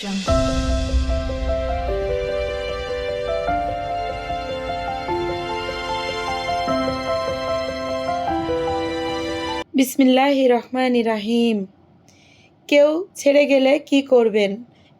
বিসমিল্লাহির রহমানির রহিম। কেউ ছেড়ে গেলে কি করবেন?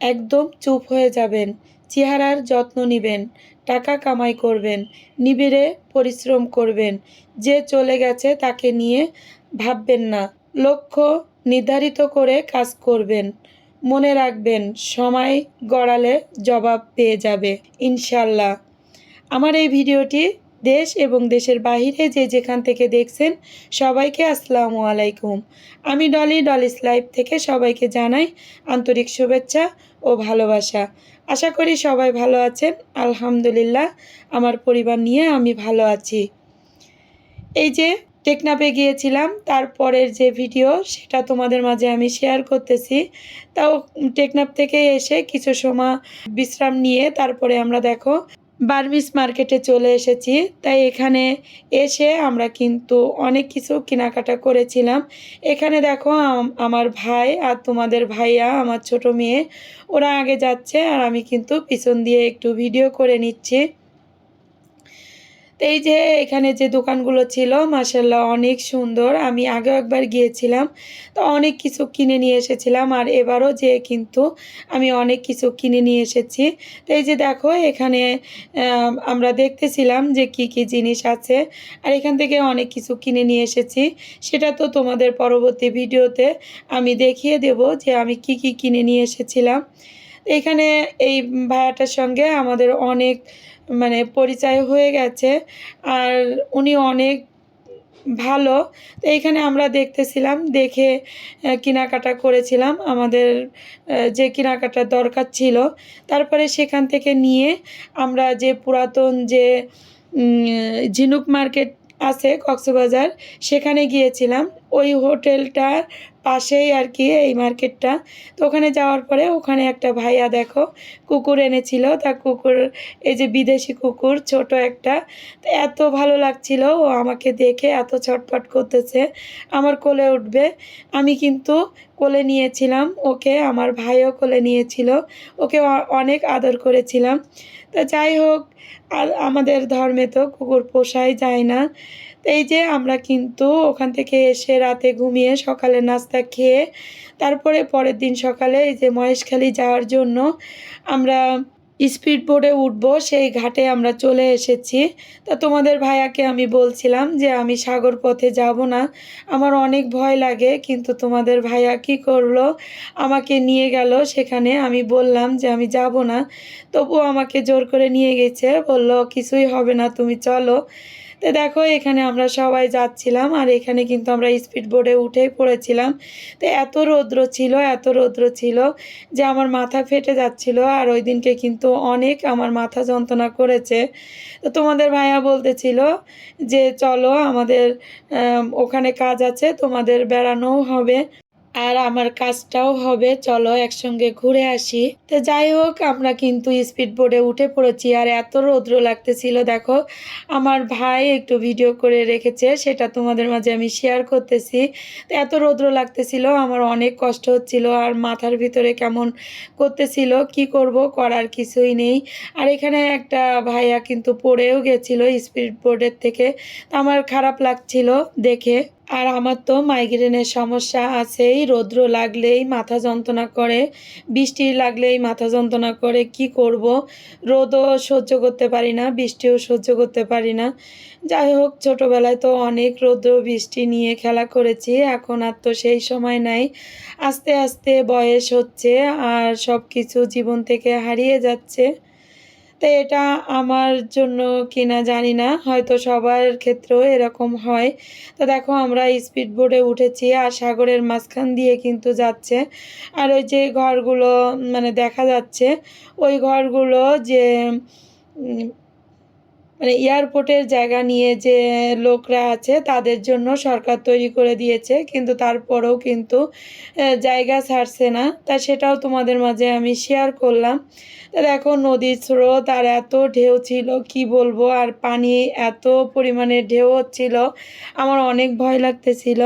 একদম চুপ হয়ে যাবেন, চেহারার যত্ন নেবেন, টাকা কামাই করবেন, নিবিড়ে পরিশ্রম করবেন। যে চলে গেছে তাকে নিয়ে ভাববেন না, লক্ষ্য নির্ধারিত করে কাজ করবেন। মনে রাখবেন, সময় গড়ালে জবাব পেয়ে যাবে ইনশাল্লাহ। আমার এই ভিডিওটি দেশ এবং দেশের বাহিরে যে যেখান থেকে দেখছেন সবাইকে আসসালামু আলাইকুম। আমি ডলিস লাইফ থেকে সবাইকে জানাই আন্তরিক শুভেচ্ছা ও ভালোবাসা। আশা করি সবাই ভালো আছেন। আলহামদুলিল্লাহ, আমার পরিবার নিয়ে আমি ভালো আছি। এই যে টেকনাফে গিয়েছিলাম, তারপরের যে ভিডিও সেটা তোমাদের মাঝে আমি শেয়ার করতেছি। তাও টেকনাফ থেকে এসে কিছু সময় বিশ্রাম নিয়ে তারপরে আমরা দেখো বার্মিস মার্কেটে চলে এসেছি। তাই এখানে এসে আমরা কিন্তু অনেক কিছু কেনাকাটা করেছিলাম। এখানে দেখো আমার ভাই আর তোমাদের ভাইয়া, আমার ছোট মেয়ে, ওরা আগে যাচ্ছে আর আমি কিন্তু পিছন দিয়ে একটু ভিডিও করে নিচ্ছি। তো এই যে এখানে যে দোকানগুলো ছিল মাশাআল্লাহ অনেক সুন্দর। আমি আগেও একবার গিয়েছিলাম, তো অনেক কিছু কিনে নিয়ে এসেছিলাম, আর এবারও যে কিন্তু আমি অনেক কিছু কিনে নিয়ে এসেছি। তো এই যে দেখো এখানে আমরা দেখতেছিলাম যে কি কি জিনিস আছে, আর এখান থেকে অনেক কিছু কিনে নিয়ে এসেছি। সেটা তো তোমাদের পরবর্তী ভিডিওতে আমি দেখিয়ে দেব যে আমি কি কি কিনে নিয়ে এসেছিলাম। এখানে এই ভাইয়াটার সঙ্গে আমাদের অনেক পরিচয় হয়ে গেছে, আর উনি অনেক ভালো। তো এইখানে আমরা দেখতেছিলাম, দেখে কেনাকাটা করেছিলাম আমাদের যে কেনাকাটার দরকার ছিল। তারপরে সেখান থেকে নিয়ে আমরা যে পুরাতন যে ঝিনুক মার্কেট আছে কক্সবাজার, সেখানে গিয়েছিলাম। ওই হোটেলটার পাশেই আর কি এই মার্কেটটা। তো ওখানে যাওয়ার পরে ওখানে একটা ভাইয়া দেখো কুকুর এনেছিল। তা কুকুর, এই যে বিদেশি কুকুর ছোট একটা, তো এত ভালো লাগছিল, ও আমাকে দেখে এত ছটফট করতেছে আমার কোলে উঠবে। আমি কিন্তু কোলে নিয়েছিলাম ওকে, আমার ভাইও কোলে নিয়েছিল, ওকে অনেক আদর করেছিলাম। তো যাই হোক, আর আমাদের ধর্মে তো কুকুর পোষাই যায় না। তো এই যে আমরা কিন্তু ওখান থেকে এসে রাতে ঘুমিয়ে সকালে নাস্তা খেয়ে তারপরে পরের দিন সকালে এই যে মহেশখালী যাওয়ার জন্য আমরা স্পিড বোটে উঠবো, সেই ঘাটে আমরা চলে এসেছি। তা তোমাদের ভাইয়াকে আমি বলছিলাম যে আমি সাগর পথে যাব না, আমার অনেক ভয় লাগে, কিন্তু তোমাদের ভাইয়া কি করলো, আমাকে নিয়ে গেল সেখানে। আমি বললাম যে আমি যাব না, তবুও আমাকে জোর করে নিয়ে গেছে, বলল কিছুই হবে না, তুমি চলো। তো দেখো এখানে আমরা সবাই যাচ্ছিলাম, আর এখানে কিন্তু আমরা স্পিড বোটে উঠেই পড়েছিলাম। তো এত রৌদ্র ছিল, এত রৌদ্র ছিল যে আমার মাথা ফেটে যাচ্ছিল, আর ওই দিনকে কিন্তু অনেক আমার মাথা যন্ত্রণা করেছে। তো তোমাদের ভাইয়া বলতেছিল যে চলো আমাদের ওখানে কাজ আছে, তোমাদের বেড়ানোও হবে আর আমার কাজটাও হবে, চলো একসঙ্গে ঘুরে আসি। তো যাই হোক, আমরা কিন্তু স্পিড বোটে উঠে পড়েছি, আর এত রৌদ্র লাগতেছিল দেখো। আমার ভাই একটু ভিডিও করে রেখেছে, সেটা তোমাদের মাঝে আমি শেয়ার করতেছি। তো এত রৌদ্র লাগতেছিল, আমার অনেক কষ্ট হচ্ছিল, আর মাথার ভিতরে কেমন করতেছিল, কি করব, করার কিছুই নেই। আর এখানে একটা ভাইয়া কিন্তু পড়েও গেছিলো স্পিড বোটের থেকে, তো আমার খারাপ লাগছিল দেখে। আর আমার তো মাইগ্রেনের সমস্যা আছেই, রৌদ্র লাগলেই মাথা যন্ত্রণা করে, বৃষ্টি লাগলেই মাথা যন্ত্রণা করে, কি করব, রোদও সহ্য করতে পারি না, বৃষ্টিও সহ্য করতে পারি না। যাই হোক, ছোটোবেলায় তো অনেক রৌদ্র বৃষ্টি নিয়ে খেলা করেছি, এখন আর তো সেই সময় নাই। আস্তে আস্তে বয়স হচ্ছে আর সব কিছু জীবন থেকে হারিয়ে যাচ্ছে। তো এটা আমার জন্য কিনা জানি না, হয়তো সবার ক্ষেত্রেও এরকম হয়। তো দেখো আমরা স্পিড বোটে উঠেছি, আর সাগরের মাঝখান দিয়ে কিন্তু যাচ্ছে। আর ওই যে ঘরগুলো দেখা যাচ্ছে, ওই ঘরগুলো যে মানে এয়ারপোর্টের জায়গা নিয়ে যে লোকরা আছে তাদের জন্য সরকার তৈরি করে দিয়েছে, কিন্তু তারপরেও কিন্তু জায়গা ছাড়ছে না। তা সেটাও তোমাদের মাঝে আমি শেয়ার করলাম। তা দেখো নদীর স্রোত আর এত ঢেউ ছিল কি বলবো, আর পানি এত পরিমাণে ঢেউ হচ্ছিল, আমার অনেক ভয় লাগতেছিল।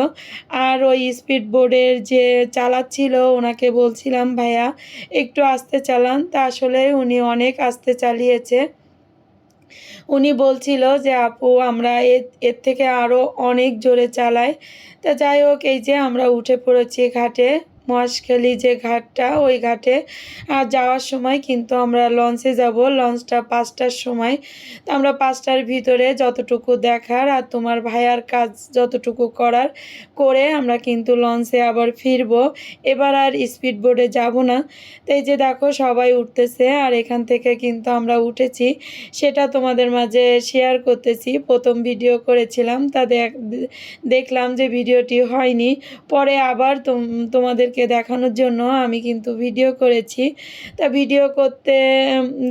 আর ওই স্পিড বোর্ডের যে চালাচ্ছিল ওনাকে বলছিলাম, ভাইয়া একটু আস্তে চালান। তা আসলে উনি অনেক আস্তে চালিয়েছে। উনি বলছিল যে আপু আমরা এর থেকে আরও অনেক জোরে চালাই। তা যাই হোক, এই যে আমরা উঠে পড়েছি ঘাটে, মহেশখালী যে ঘাটটা ওই ঘাটে। আর যাওয়ার সময় কিন্তু আমরা লঞ্চে যাব, লঞ্চটা 5টার সময়। তো আমরা 5টার ভিতরে যতটুকু দেখার আর তোমার ভাইয়ার কাজ যতটুকু করার করে আমরা কিন্তু লঞ্চে আবার ফিরবো। এবার আর স্পিড বোটে যাব না। তো এই যে দেখো সবাই উঠতেছে, আর এখান থেকে কিন্তু আমরা উঠেছি, সেটা তোমাদের মাঝে শেয়ার করতেছি। প্রথম ভিডিও করেছিলাম, তা দেখলাম যে ভিডিওটি হয়নি, পরে আবার তোমাদেরকে দেখানোর জন্য আমি কিন্তু ভিডিও করেছি। তা ভিডিও করতে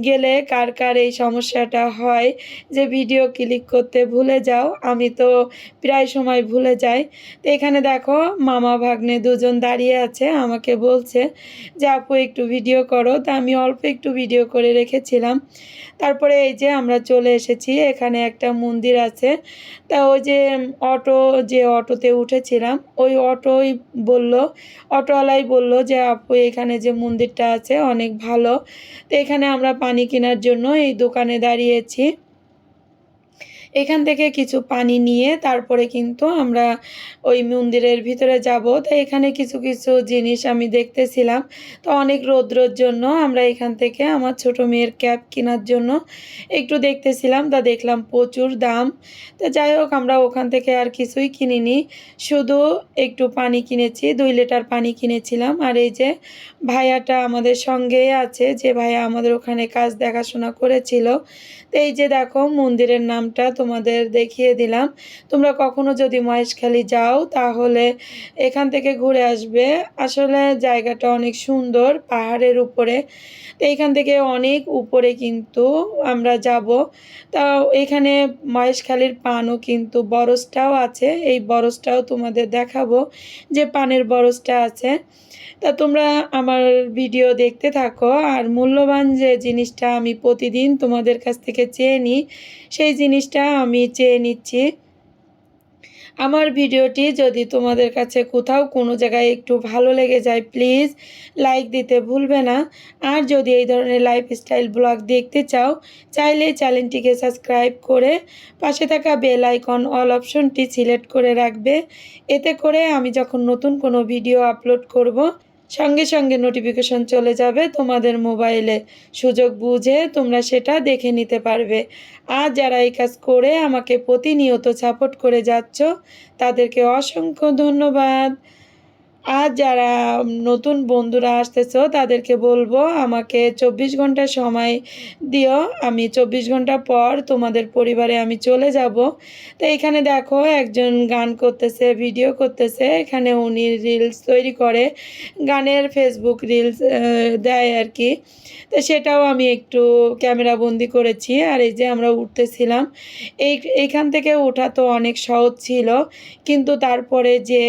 গেলে কার কার এই সমস্যাটা হয় যে ভিডিও ক্লিক করতে ভুলে যাও? আমি তো প্রায় সময় ভুলে যাই। তো এখানে দেখো মামা ভাগ্নে দুজন দাঁড়িয়ে আছে, আমাকে বলছে যে আপু একটু ভিডিও করো। তা আমি অল্প একটু ভিডিও করে রেখেছিলাম। তারপরে এই যে আমরা চলে এসেছি, এখানে একটা মন্দির আছে। তা ওই যে অটোতে উঠেছিলাম ওই অটোওয়ালাই বলল যে আপু এখানে যে মন্দিরটা আছে অনেক ভালো। তো এখানে আমরা পানি কেনার জন্য এই দোকানে দাঁড়িয়েছি। এখান থেকে কিছু পানি নিয়ে তারপরে কিন্তু আমরা ওই মন্দিরের ভিতরে যাব। তো এখানে কিছু কিছু জিনিস আমি দেখতেছিলাম। তো অনেক রৌদ্রর জন্য আমরা এখান থেকে আমার ছোট মেয়ের ক্যাপ কেনার জন্য একটু দেখতেছিলাম। তা দেখলাম প্রচুর দাম। তো যাই হোক, আমরা ওখান থেকে আর কিছুই কিনিনি, শুধু একটু পানি কিনেছি, 2 লিটার পানি কিনেছিলাম। আর এই যে ভাইয়াটা আমাদের সঙ্গেই আছে, যে ভাইয়া আমাদের ওখানে কাজ দেখাশোনা করেছিল। তো এই যে দেখো মন্দিরের নামটা তোমাদের দেখিয়ে দিলাম। তোমরা কখনো যদি মহেশখালী যাও তাহলে এখান থেকে ঘুরে আসবে। আসলে জায়গাটা অনেক সুন্দর, পাহাড়ের উপরে। তো এইখান থেকে অনেক উপরে কিন্তু আমরা যাব। তা এখানে মহেশখালীর পানও কিন্তু বরজটাও আছে, এই বরজটাও তোমাদের দেখাবো যে পানের বরজটা আছে। তা তোমরা আমার ভিডিও দেখতে থাকো, আর মূল্যবান যে জিনিসটা আমি প্রতিদিন তোমাদের কাছ থেকে চেয়ে নিই সেই জিনিসটা আমি চেয়ে নিচ্ছি। আমার ভিডিওটি যদি তোমাদের কাছে কোথাও কোনো জায়গায় একটু ভালো লেগে যায় প্লিজ লাইক দিতে ভুলবে না। আর যদি এই ধরনের লাইফস্টাইল ব্লগ দেখতে চাইলে চ্যানেলটিকে সাবস্ক্রাইব করে পাশে থাকা বেল আইকন অল অপশনটি সিলেক্ট করে রাখবে। এতে করে আমি যখন নতুন কোনো ভিডিও আপলোড করব সঙ্গে সঙ্গে নোটিফিকেশন চলে যাবে তোমাদের মোবাইলে। সুযোগ বুঝে তোমরা সেটা দেখে নিতে পারবে। আর যারা এই কাজ করে আমাকে প্রতিনিয়ত সাপোর্ট করে যাচ্ছ তাদেরকে অসংখ্য ধন্যবাদ। আর যারা নতুন বন্ধুরা আসতেছো তাদেরকে বলবো আমাকে 24 ঘন্টা সময় দিও, আমি 24 ঘন্টা পর তোমাদের পরিবারে আমি চলে যাব। তো এখানে দেখো একজন গান করতেছে, ভিডিও করতেছে। এখানে উনি রিলস তৈরি করে, গানের ফেসবুক রিলস দেয় আর কি। তো সেটাও আমি একটু ক্যামেরা বন্দি করেছি। আর এই যে আমরা উঠতেছিলাম, এইখান থেকে ওঠা তো অনেক সহজ ছিল, কিন্তু তারপরে যে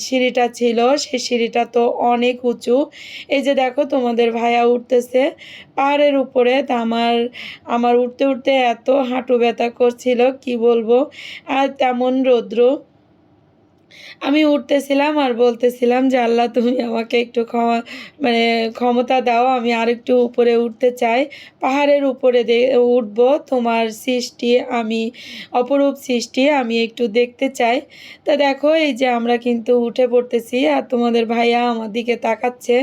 সিঁড়িটা ছিল সেই সিঁড়িটা তো অনেক উঁচু। এই যে দেখো তোমাদের ভাইয়া উঠতেছে পাহাড়ের উপরে। তা আমার উঠতে উঠতে এত হাঁটু ব্যথা করছিল কি বলবো, আর তেমন রৌদ্র। আমি উঠতেছিলাম আর বলতেছিলাম যে আল্লাহ তুমি আমাকে একটু ক্ষমতা দাও, আমি আরেকটু উপরে উঠতে চাই, পাহাড়ের উপরে উঠবো, তোমার সৃষ্টি আমি অপরূপ সৃষ্টি আমি একটু দেখতে চাই। তা দেখো এই যে আমরা কিন্তু উঠে পড়তেছি, আর তোমাদের ভাইয়া আমার দিকে তাকাচ্ছে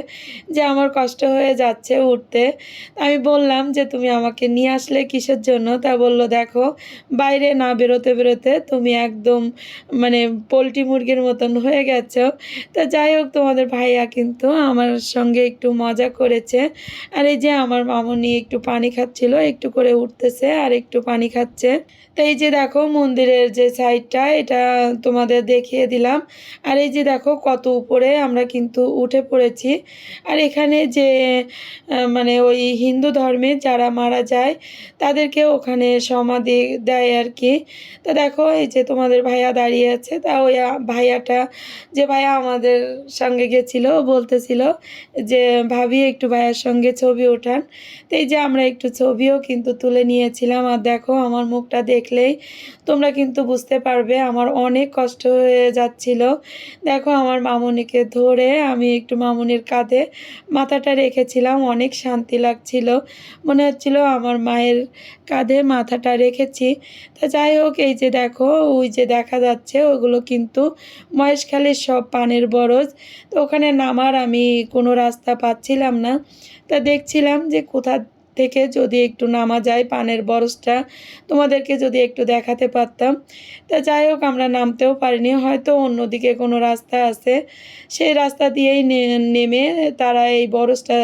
যে আমার কষ্ট হয়ে যাচ্ছে উঠতে। আমি বললাম যে তুমি আমাকে নিয়ে আসলে কিসের জন্য? তা বলল দেখো বাইরে না বেরোতে বেরোতে তুমি একদম পোলট্রি মুরগির মতন হয়ে গেছো। তো যাই হোক, তোমাদের ভাইয়া কিন্তু আমার সঙ্গে একটু মজা করেছে। আর এই যে আমার মামুনি একটু পানি খাচ্ছিল, একটু করে উঠতেছে আর একটু পানি খাচ্ছে। তো এই যে দেখো মন্দিরের যে সাইডটা, এটা তোমাদের দেখিয়ে দিলাম। আর এই যে দেখো কত উপরে আমরা কিন্তু উঠে পড়েছি। আর এখানে যে মানে ওই হিন্দু ধর্মে যারা মারা যায় তাদেরকে ওখানে সমাধি দেয় আর কি। তো দেখো এই যে তোমাদের ভাইয়া দাঁড়িয়ে আছে। তা ওই ভাইয়াটা, যে ভাইয়া আমাদের সঙ্গে গেছিলো, বলতেছিল যে ভাবি একটু ভাইয়ার সঙ্গে ছবি ওঠান। তো এই যে আমরা একটু ছবিও কিন্তু তুলে নিয়েছিলাম। আর দেখো আমার মুখটা দেখলেই তোমরা কিন্তু বুঝতে পারবে আমার অনেক কষ্ট হয়ে যাচ্ছিল। দেখো আমার মামুনিকে ধরে আমি একটু মামুনির কাঁধে মাথাটা রেখেছিলাম, অনেক শান্তি লাগছিল, মনে হচ্ছিল আমার মায়ের কাঁধে মাথাটা রেখেছি। তা যাই হোক, এই যে দেখো ওই যে দেখা যাচ্ছে ওগুলো কিন্তু মহেশখালীর সব পানের বরজ। তো ওখানে নামার আমি কোনো রাস্তা পাচ্ছিলাম না। তা দেখছিলাম যে কোথা থেকে যদি একটু নামা যায় পানের বরজটা তোমাদেরকে যদি একটু দেখাতে পারতাম। তা যাই হোক, আমরা নামতেও পারিনি, হয়তো অন্যদিকে কোনো রাস্তা আছে, সেই রাস্তা দিয়েই নেমে তারা এই বরজটা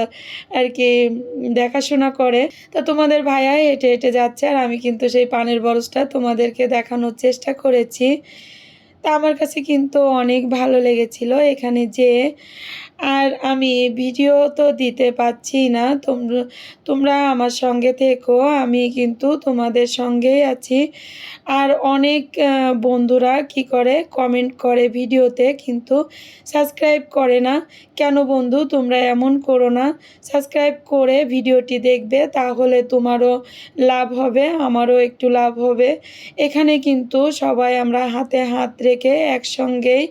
আর কি দেখাশোনা করে। তা তোমাদের ভাইয়া হেঁটে হেঁটে যাচ্ছে আর আমি কিন্তু সেই পানের বরজটা তোমাদেরকে দেখানোর চেষ্টা করেছি। তা আমার কাছে কিন্তু অনেক ভালো লেগেছিল এখানে যেয়ে। আর আমি ভিডিও তো দিতে পারছি না, তোমরা আমার সঙ্গে থেকো, আমি কিন্তু তোমাদের সঙ্গেই আছি। আর অনেক বন্ধুরা কি করে কমেন্ট করে ভিডিওতে, কিন্তু সাবস্ক্রাইব করে না। কেন বন্ধু, তোমরা এমন করো না, সাবস্ক্রাইব করে ভিডিওটি দেখবে, তাহলে তোমারও লাভ হবে, আমারও একটু লাভ হবে। এখানে কিন্তু সবাই আমরা হাতে হাত রেখে একসঙ্গেই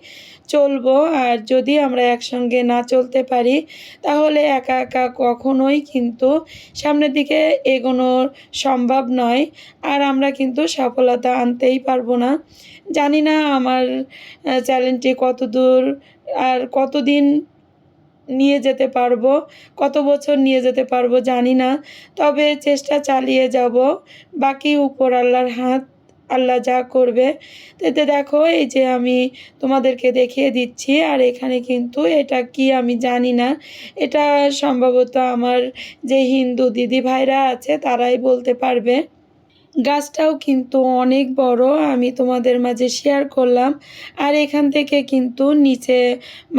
চলবো। আর যদি আমরা একসঙ্গে না চলতে পারি তাহলে একা একা কখনোই কিন্তু সামনের দিকে এগোনো সম্ভব নয়। আর আমরা কিন্তু সফলতা আনতেই পারবো না। জানি না আমার চ্যানেলটি কত দূর আর কতদিন নিয়ে যেতে পারবো, কত বছর নিয়ে যেতে পারবো জানি না, তবে চেষ্টা চালিয়ে যাব। বাকি উপর আল্লাহর হাত, আল্লাহ যা করবে। তো এতে দেখো এই যে আমি তোমাদেরকে দেখিয়ে দিচ্ছি। আর এখানে কিন্তু এটা কি আমি জানি না, এটা সম্ভবত আমার যে হিন্দু দিদি ভাইরা আছে তারাই বলতে পারবে। গাছটাও কিন্তু অনেক বড়, আমি তোমাদের মাঝে শেয়ার করলাম। আর এখান থেকে কিন্তু নিচে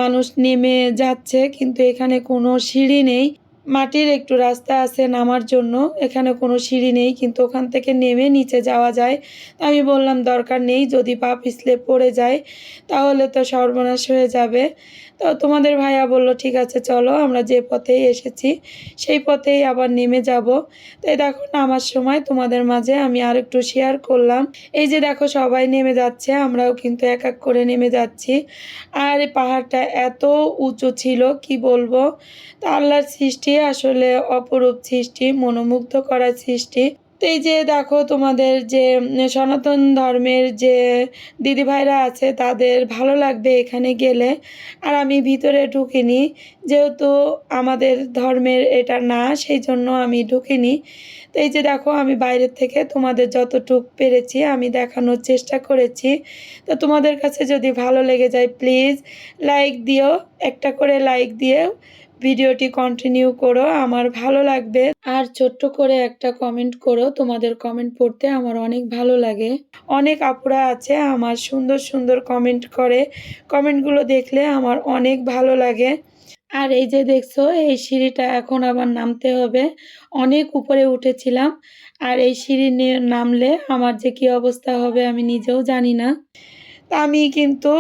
মানুষ নেমে যাচ্ছে, কিন্তু এখানে কোনো সিঁড়ি নেই, মাটির একটু রাস্তা আছে নামার জন্য, এখানে কোনো সিঁড়ি নেই, কিন্তু ওখান থেকে নেমে নিচে যাওয়া যায়। আমি বললাম দরকার নেই, যদি পা পিছলে পড়ে যায় তাহলে তো সর্বনাশ হয়ে যাবে। তো তোমাদের ভাইয়া বলল ঠিক আছে চলো, আমরা যে পথেই এসেছি সেই পথেই আবার নেমে যাব। তাই দেখো নামার সময় তোমাদের মাঝে আমি আর একটু শেয়ার করলাম। এই যে দেখো সবাই নেমে যাচ্ছে, আমরাও কিন্তু এক এক করে নেমে যাচ্ছি। আর এই পাহাড়টা এত উঁচু ছিল কি বলবো। তা আল্লাহর সৃষ্টি আসলে অপরূপ সৃষ্টি, মনোমুগ্ধ করা সৃষ্টি। তো এই যে দেখো তোমাদের যে সনাতন ধর্মের যে দিদিভাইরা আছে তাদের ভালো লাগবে এখানে গেলে। আর আমি ভিতরে ঢুকিনি, যেহেতু আমাদের ধর্মের এটা না, সেই জন্য আমি ঢুকিনি। তো এই যে দেখো আমি বাইরের থেকে তোমাদের যতটুক পেরেছি আমি দেখানোর চেষ্টা করেছি। তো তোমাদের কাছে যদি ভালো লেগে যায় প্লিজ লাইক দিও, একটা করে লাইক দিয়ে ভিডিওটি কন্টিনিউ করো, আমার ভালো লাগবে। আর ছোট্ট করে একটা কমেন্ট করো, তোমাদের কমেন্ট পড়তে আমার অনেক ভালো লাগে। অনেক আপুরা আছে আমার সুন্দর সুন্দর কমেন্ট করে, কমেন্টগুলো দেখলে আমার অনেক ভালো লাগে। আর এই যে দেখছো এই সিঁড়িটা এখন আবার নামতে হবে, অনেক উপরে উঠেছিলাম। আর এই সিঁড়ি নিয়ে নামলে আমার যে কী অবস্থা হবে আমি নিজেও জানি না। তা আমি কিন্তু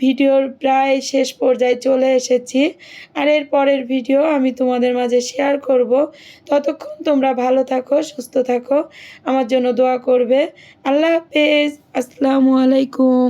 ভিডিওর প্রায় শেষ পর্যায়ে চলে এসেছি। আর এর পরের ভিডিও আমি তোমাদের মাঝে শেয়ার করব। ততক্ষণ তোমরা ভালো থাকো, সুস্থ থাকো, আমার জন্য দোয়া করবে। আল্লাহ হাফেজ, আসসালামু আলাইকুম।